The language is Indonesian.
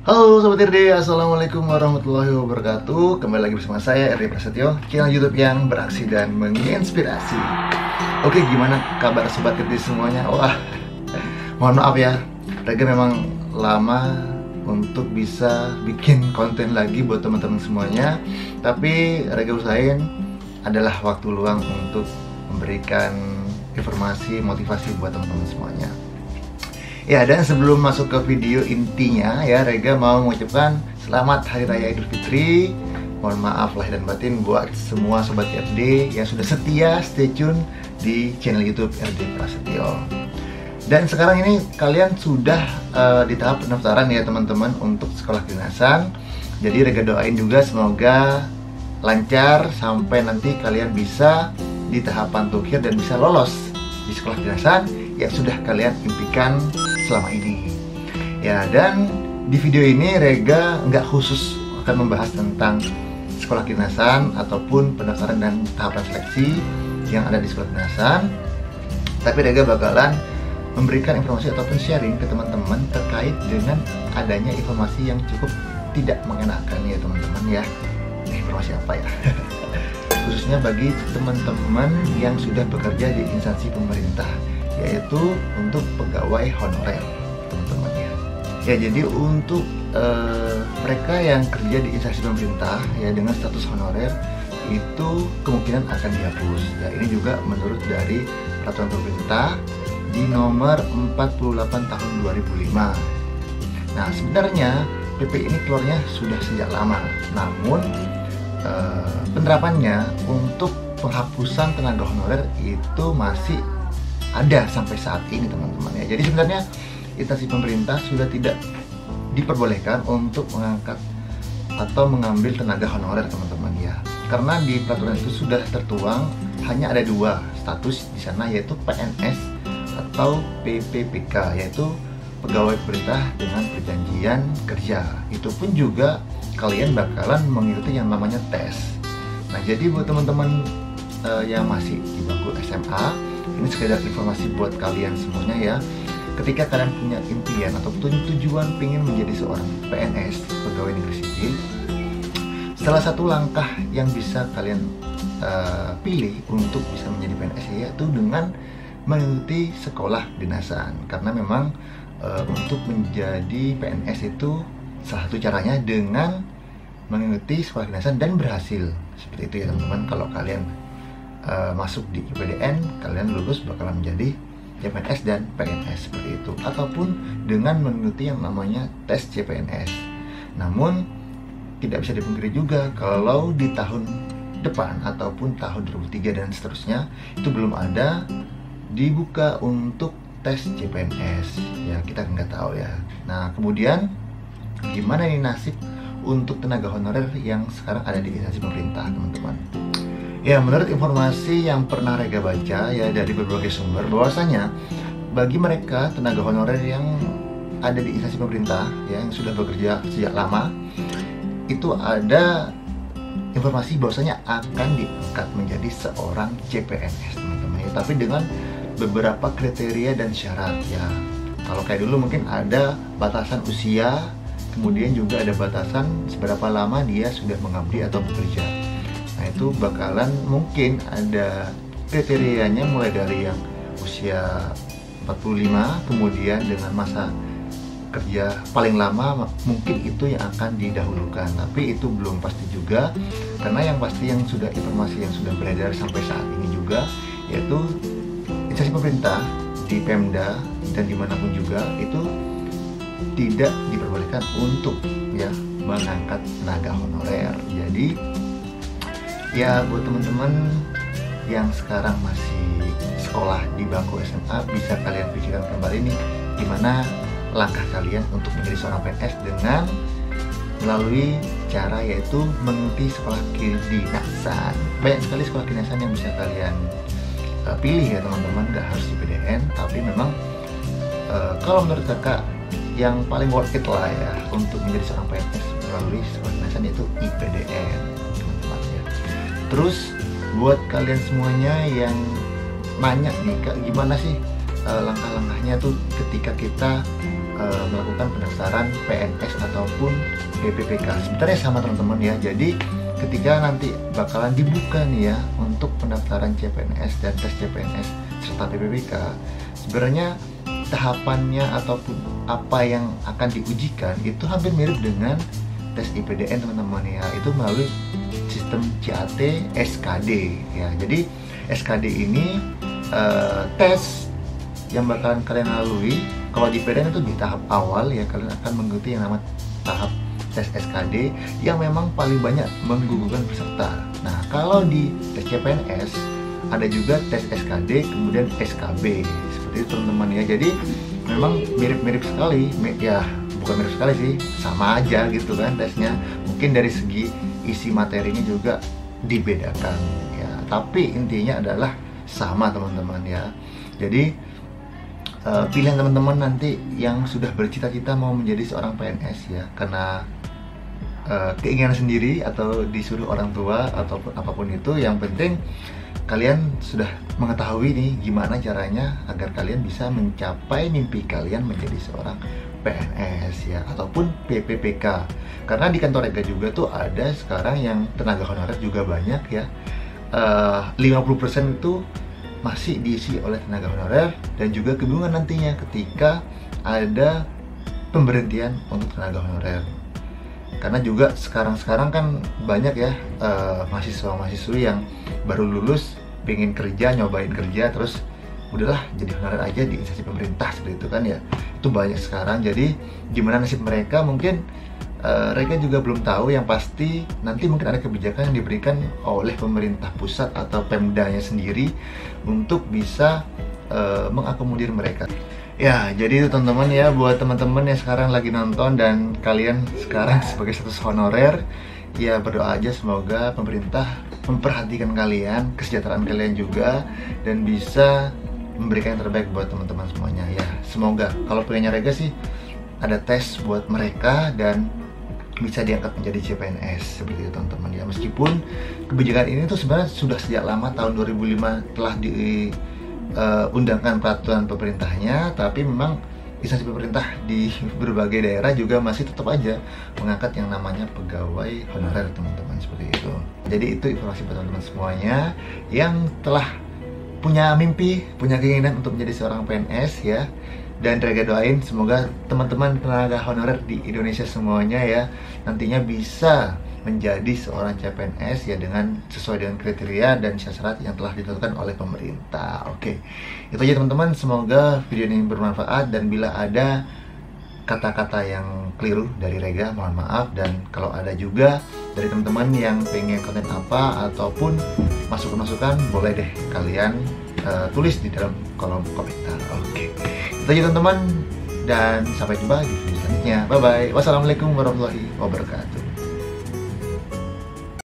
Halo Sobat RD, Assalamualaikum warahmatullahi wabarakatuh. Kembali lagi bersama saya RD Prasetyo, channel YouTube yang beraksi dan menginspirasi. Oke, gimana kabar Sobat RD semuanya? Wah, mohon maaf ya, Rega memang lama untuk bisa bikin konten lagi buat teman-teman semuanya. Tapi Rega usahain adalah waktu luang untuk memberikan informasi, motivasi buat teman-teman semuanya. Ya, dan sebelum masuk ke video intinya ya, Rega mau mengucapkan selamat Hari Raya Idul Fitri. Mohon maaf lahir dan batin buat semua Sobat RD yang sudah setia stay tune di channel YouTube RD Prasetyo. Dan sekarang ini kalian sudah di tahap pendaftaran ya teman-teman untuk sekolah kedinasan. Jadi Rega doain juga semoga lancar sampai nanti kalian bisa di tahapan tukhir dan bisa lolos di sekolah kedinasan yang sudah kalian impikan selama ini. Ya, dan di video ini Rega nggak khusus akan membahas tentang sekolah kedinasan ataupun pendaftaran dan tahapan seleksi yang ada di sekolah kedinasan, tapi Rega bakalan memberikan informasi ataupun sharing ke teman-teman terkait dengan adanya informasi yang cukup tidak mengenakan ya teman-teman ya. Informasi apa ya? Khususnya bagi teman-teman yang sudah bekerja di instansi pemerintah, yaitu untuk pegawai honorer teman-teman ya. Ya, jadi untuk mereka yang kerja di instansi pemerintah ya dengan status honorer itu kemungkinan akan dihapus ya. Ini juga menurut dari peraturan pemerintah di nomor 48 tahun 2005. Nah, sebenarnya PP ini keluarnya sudah sejak lama, namun penerapannya untuk penghapusan tenaga honorer itu masih ada sampai saat ini teman-teman ya. Jadi sebenarnya instansi pemerintah sudah tidak diperbolehkan untuk mengangkat atau mengambil tenaga honorer teman-teman ya, karena di peraturan itu sudah tertuang hanya ada dua status di sana, yaitu PNS atau PPPK, yaitu pegawai pemerintah dengan perjanjian kerja. Itu pun juga kalian bakalan mengikuti yang namanya tes. Nah, jadi buat teman-teman yang masih di bangku SMA, ini sekedar informasi buat kalian semuanya ya. Ketika kalian punya impian atau tujuan ingin menjadi seorang PNS, pegawai negeri sipil, salah satu langkah yang bisa kalian pilih untuk bisa menjadi PNS yaitu dengan mengikuti sekolah kedinasan. Karena memang untuk menjadi PNS itu salah satu caranya dengan mengikuti sekolah kedinasan dan berhasil. Seperti itu ya teman-teman. Kalau kalian masuk di IPDN, kalian lulus bakalan menjadi CPNS dan PNS seperti itu, ataupun dengan mengikuti yang namanya tes CPNS. Namun tidak bisa dipungkiri juga kalau di tahun depan ataupun tahun 2003 dan seterusnya itu belum ada dibuka untuk tes CPNS ya, kita nggak tahu ya. Nah, kemudian gimana nih nasib untuk tenaga honorer yang sekarang ada di instansi pemerintah teman-teman? Ya, menurut informasi yang pernah Rega baca ya dari berbagai sumber, bahwasanya bagi mereka tenaga honorer yang ada di instansi pemerintah ya, yang sudah bekerja sejak lama, itu ada informasi bahwasanya akan diangkat menjadi seorang CPNS teman-teman ya, tapi dengan beberapa kriteria dan syarat ya. Kalau kayak dulu mungkin ada batasan usia, kemudian juga ada batasan seberapa lama dia sudah mengabdi atau bekerja. Nah, itu bakalan mungkin ada kriterianya mulai dari yang usia 45, kemudian dengan masa kerja paling lama mungkin itu yang akan didahulukan. Tapi itu belum pasti juga, karena yang pasti yang sudah informasi yang sudah beredar sampai saat ini juga, yaitu instansi pemerintah di Pemda dan dimanapun juga itu tidak diperbolehkan untuk ya mengangkat tenaga honorer. Jadi ya buat teman-teman yang sekarang masih sekolah di bangku SMA, bisa kalian pikirkan kembali nih gimana langkah kalian untuk menjadi seorang PNS dengan melalui cara yaitu mengikuti sekolah kedinasan. Banyak sekali sekolah kedinasan yang bisa kalian pilih ya teman-teman, nggak harus di PDN, tapi memang kalau menurut kakak yang paling worth it lah ya untuk menjadi seorang PNS melalui sekolah kedinasan yaitu IPDN teman-teman ya. Terus buat kalian semuanya yang nanya nih, Kak, gimana sih langkah-langkahnya tuh ketika kita melakukan pendaftaran PNS ataupun PPPK. Sebenarnya sama teman-teman ya. Jadi ketika nanti bakalan dibuka nih ya untuk pendaftaran CPNS dan tes CPNS serta PPPK, sebenarnya tahapannya ataupun apa yang akan diujikan itu hampir mirip dengan tes IPDN teman-teman ya. Itu melalui sistem CAT SKD ya. Jadi SKD ini tes yang bakalan kalian lalui. Kalau di IPDN itu di tahap awal ya, kalian akan mengikuti yang namanya tahap tes SKD yang memang paling banyak menggugurkan peserta. Nah, kalau di tes CPNS ada juga tes SKD kemudian SKB seperti itu teman-teman ya. Jadi memang mirip-mirip sekali ya, bukan mirip sekali sih, sama aja gitu kan tesnya. Mungkin dari segi isi materinya juga dibedakan ya, tapi intinya adalah sama teman-teman ya. Jadi pilihan teman-teman nanti yang sudah bercita-cita mau menjadi seorang PNS ya, karena keinginan sendiri atau disuruh orang tua ataupun apapun itu, yang penting kalian sudah mengetahui nih gimana caranya agar kalian bisa mencapai mimpi kalian menjadi seorang PNS ya, ataupun PPPK. Karena di kantor Rega juga tuh ada sekarang yang tenaga honorer juga banyak ya. 50% itu masih diisi oleh tenaga honorer, dan juga kebingungan nantinya ketika ada pemberhentian untuk tenaga honorer. Karena juga sekarang kan banyak ya mahasiswa-mahasiswi yang baru lulus pengen kerja, nyobain kerja, terus udahlah jadi honorer aja di instansi pemerintah seperti itu kan ya. Itu banyak sekarang. Jadi gimana nasib mereka mungkin mereka juga belum tahu. Yang pasti nanti mungkin ada kebijakan yang diberikan oleh pemerintah pusat atau Pemdanya sendiri untuk bisa mengakomodir mereka. Ya, jadi itu teman-teman ya, buat teman-teman yang sekarang lagi nonton dan kalian sekarang sebagai status honorer, ya berdoa aja semoga pemerintah memperhatikan kalian, kesejahteraan kalian juga, dan bisa memberikan yang terbaik buat teman-teman semuanya ya. Semoga kalau pengennya Rega sih ada tes buat mereka dan bisa diangkat menjadi CPNS seperti itu teman-teman ya. Meskipun kebijakan ini tuh sebenarnya sudah sejak lama, tahun 2005 telah diundangkan peraturan pemerintahnya, tapi memang instansi pemerintah di berbagai daerah juga masih tetap aja mengangkat yang namanya pegawai honorer teman-teman, seperti itu. Jadi itu informasi buat teman-teman semuanya yang telah punya mimpi, punya keinginan untuk menjadi seorang PNS ya. Dan Rega doain semoga teman-teman tenaga honorer di Indonesia semuanya ya nantinya bisa menjadi seorang CPNS ya, dengan sesuai dengan kriteria dan syarat yang telah ditentukan oleh pemerintah. Oke, itu aja teman-teman. Semoga video ini bermanfaat, dan bila ada kata-kata yang keliru dari Rega mohon maaf, dan kalau ada juga dari teman-teman yang pengen konten apa ataupun masukan-masukan, boleh deh kalian tulis di dalam kolom komentar. Oke, itu aja teman-teman, dan sampai jumpa di video selanjutnya. Bye bye. Wassalamualaikum warahmatullahi wabarakatuh.